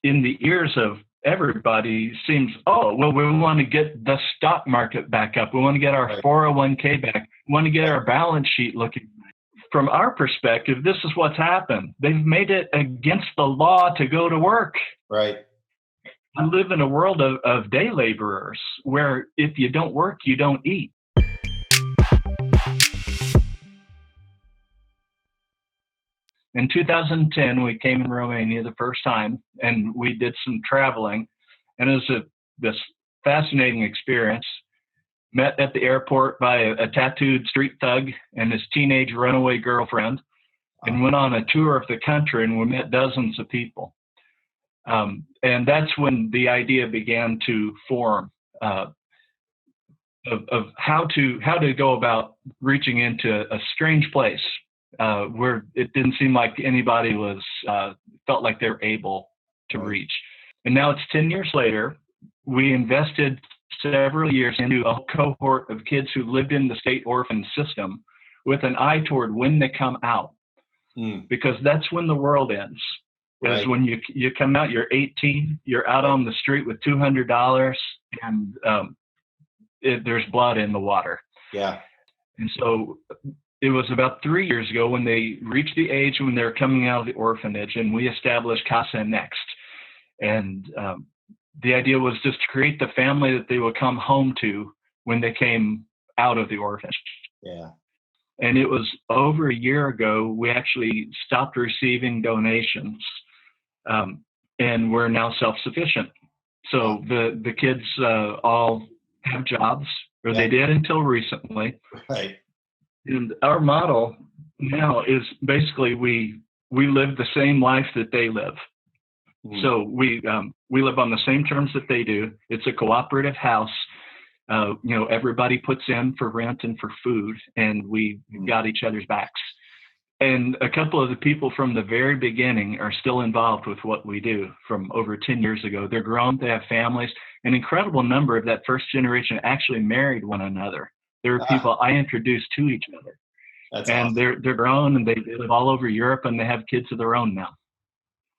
in the ears of everybody seems, oh, well, we want to get the stock market back up. We want to get our Right. 401k back. We want to get our balance sheet looking. From our perspective, this is what's happened. They've made it against the law to go to work. Right. I live in a world of day laborers where if you don't work, you don't eat. In 2010, we came in Romania the first time, and we did some traveling, and it was this fascinating experience. Met at the airport by a tattooed street thug and his teenage runaway girlfriend, and went on a tour of the country, and we met dozens of people. And that's when the idea began to form of how to go about reaching into a strange place where it didn't seem like anybody was felt like they were able to reach. And now it's 10 years later. We invested several years into a cohort of kids who lived in the state orphan system with an eye toward when they come out, because that's when the world ends. Is when you come out, you're 18, you're out on the street with $200, and there's blood in the water. Yeah. And so it was about 3 years ago when they reached the age when they're coming out of the orphanage, and we established Casa Next. And the idea was just to create the family that they would come home to when they came out of the orphanage. Yeah. And it was over a year ago, we actually stopped receiving donations, and we're now self-sufficient. So the kids all have jobs, or they did until recently. Right. And our model now is basically we live the same life that they live. So we live on the same terms that they do. It's a cooperative house. Everybody puts in for rent and for food, and we got each other's backs. And a couple of the people from the very beginning are still involved with what we do from over 10 years ago. They're grown, they have families. An incredible number of that first generation actually married one another. There are people I introduced to each other. That's and awesome. They're grown, and they live all over Europe, and they have kids of their own now.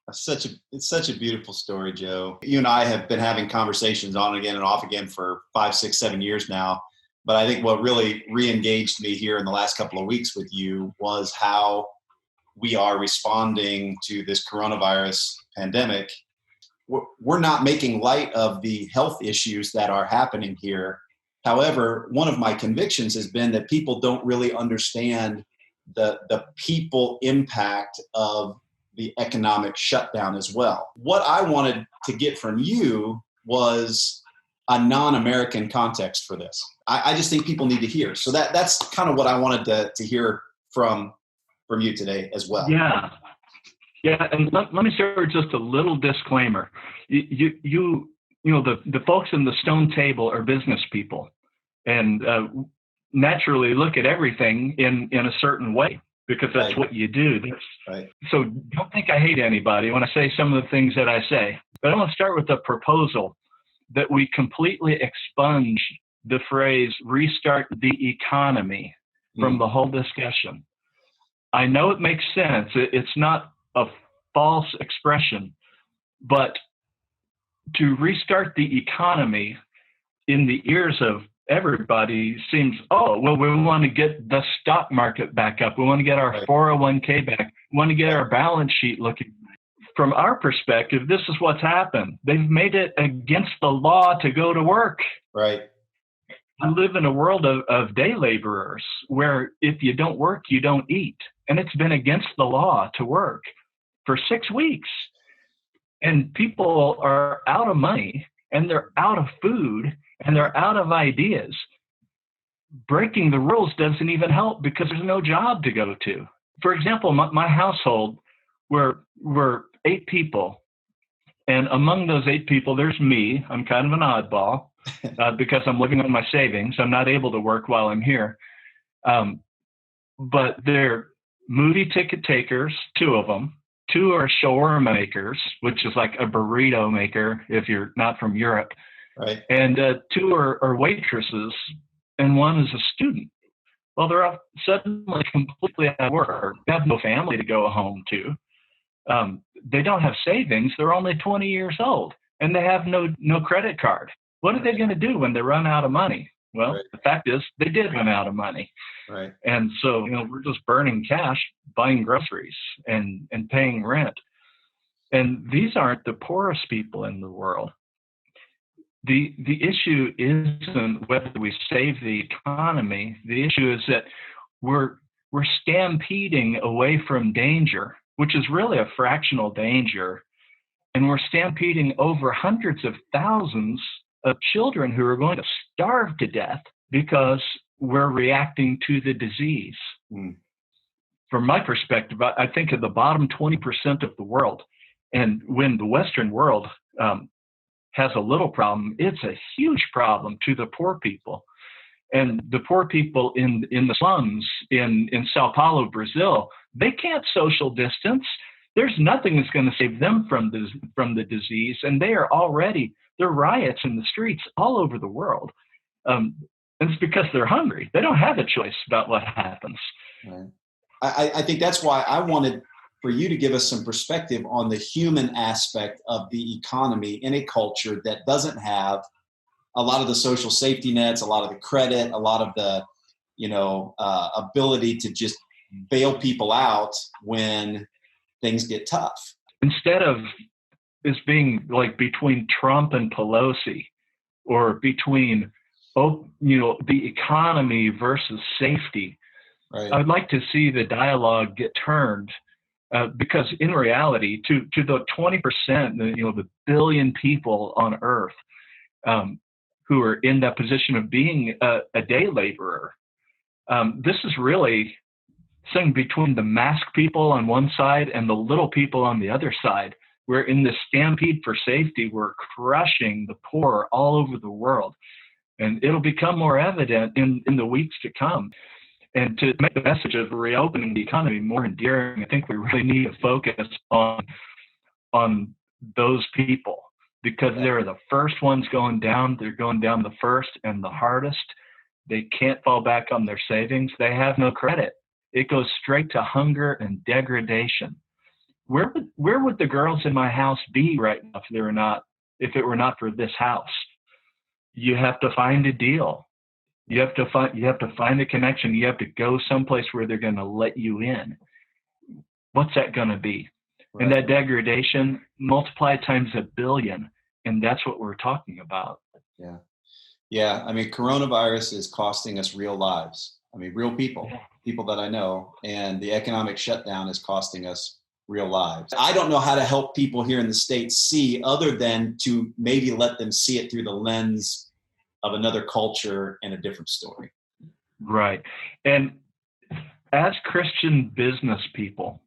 It's such a beautiful story, Joe. You and I have been having conversations on again and off again for 5, 6, 7 years now. But I think what really re-engaged me here in the last couple of weeks with you was how we are responding to this coronavirus pandemic. We're not making light of the health issues that are happening here. However, one of my convictions has been that people don't really understand the people impact of the economic shutdown as well. What I wanted to get from you was a non-American context for this. I just think people need to hear. So that's kind of what I wanted to hear from you today as well. Yeah. And let me start with just a little disclaimer. The folks in the stone table are business people, and naturally look at everything in a certain way, because that's what you do. So don't think I hate anybody when I say some of the things that I say. But I want to start with the proposal that we completely expunge the phrase restart the economy from the whole discussion. I know it makes sense. It's not a false expression, but to restart the economy in the ears of everybody seems, oh, well, we want to get the stock market back up. We want to get our 401k back. We want to get our balance sheet looking. From our perspective, this is what's happened. They've made it against the law to go to work. Right. I live in a world of day laborers where if you don't work, you don't eat. And it's been against the law to work for 6 weeks. And people are out of money, and they're out of food, and they're out of ideas. Breaking the rules doesn't even help because there's no job to go to. For example, my household, we're 8 people. And among those 8 people, there's me. I'm kind of an oddball because I'm living on my savings. I'm not able to work while I'm here. But they're movie ticket takers, 2 of them. 2 are shawarma makers, which is like a burrito maker if you're not from Europe. Right. And 2 are waitresses, and 1 is a student. Well, they're all suddenly completely out of work. They have no family to go home to. They don't have savings. They're only 20 years old, and they have no credit card. What are they going to do when they run out of money? Well, Right. the fact is they did run out of money. Right. And so, we're just burning cash, buying groceries and paying rent. And these aren't the poorest people in the world. The issue isn't whether we save the economy. The issue is that we're stampeding away from danger, which is really a fractional danger, and we're stampeding over hundreds of thousands of children who are going to starve to death because we're reacting to the disease. Mm. From my perspective, I think of the bottom 20% of the world, and when the Western world has a little problem, it's a huge problem to the poor people. And the poor people in the slums in Sao Paulo, Brazil, they can't social distance. There's nothing that's going to save them from the disease, and there are riots in the streets all over the world. And it's because they're hungry. They don't have a choice about what happens. Right. I think that's why I wanted for you to give us some perspective on the human aspect of the economy in a culture that doesn't have a lot of the social safety nets, a lot of the credit, a lot of the, ability to just bail people out when things get tough. Instead of this being like between Trump and Pelosi, or between, the economy versus safety, Right. I'd like to see the dialogue get turned. Because in reality, to the 20%, the billion people on Earth who are in that position of being a day laborer, this is really something between the mask people on one side and the little people on the other side. We're in this stampede for safety. We're crushing the poor all over the world, and it'll become more evident in the weeks to come. And to make the message of reopening the economy more endearing, I think we really need to focus on those people, because they're the first ones going down. They're going down the first and the hardest. They can't fall back on their savings. They have no credit. It goes straight to hunger and degradation. Where would the girls in my house be right now if it were not for this house? You have to find a deal. You have to find a connection. You have to go someplace where they're going to let you in. What's that going to be? Right. And that degradation multiplied times 1 billion, and that's what we're talking about. Yeah. Yeah. I mean, coronavirus is costing us real lives. I mean, real people that I know, and the economic shutdown is costing us real lives. I don't know how to help people here in the States see, other than to maybe let them see it through the lens of another culture and a different story. Right. And as Christian business people,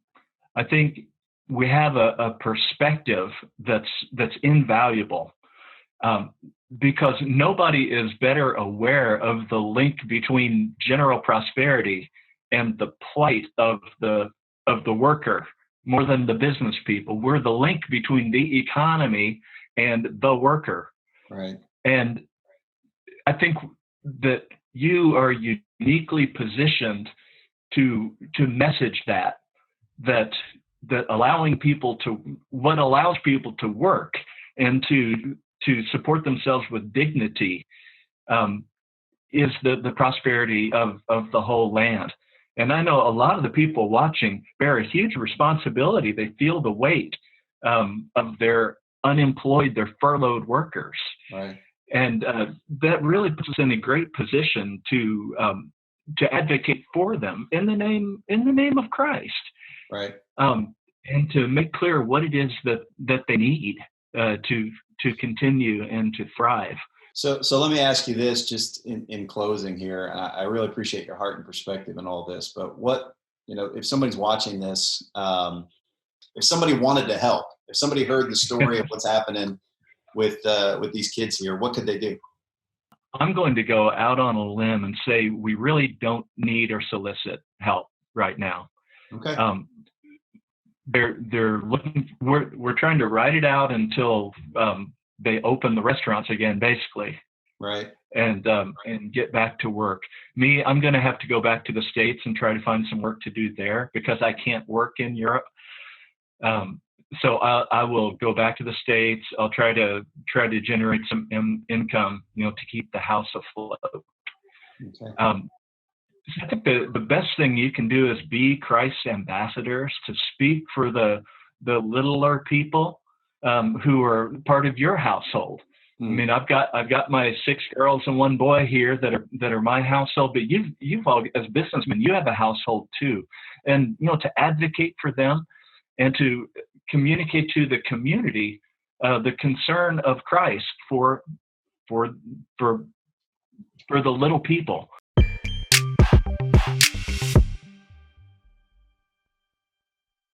I think we have a perspective that's invaluable, because nobody is better aware of the link between general prosperity and the plight of the worker more than the business people. We're the link between the economy and the worker. Right. And I think that you are uniquely positioned to message that allowing people what allows people to work and to support themselves with dignity is the prosperity of the whole land. And I know a lot of the people watching bear a huge responsibility. They feel the weight of their unemployed, their furloughed workers. Right. And that really puts us in a great position to advocate for them in the name of Christ, right? And to make clear what it is that they need to continue and to thrive. So let me ask you this, just in closing here. I really appreciate your heart and perspective and all this. But what, if somebody's watching this, if somebody wanted to help, if somebody heard the story of what's happening with these kids here, what could they do? I'm going to go out on a limb and say we really don't need or solicit help right now. Okay. They're looking. We're trying to ride it out until they open the restaurants again, basically. Right. And get back to work. I'm going to have to go back to the States and try to find some work to do there because I can't work in Europe. Um, so I will go back to the States. I'll try to generate some income, to keep the house afloat. Okay. I think the best thing you can do is be Christ's ambassadors, to speak for the littler people who are part of your household. I mean, I've got my 6 girls and 1 boy here that are my household, but you've all, as businessmen, you have a household too, and to advocate for them and to communicate to the community the concern of Christ for the little people.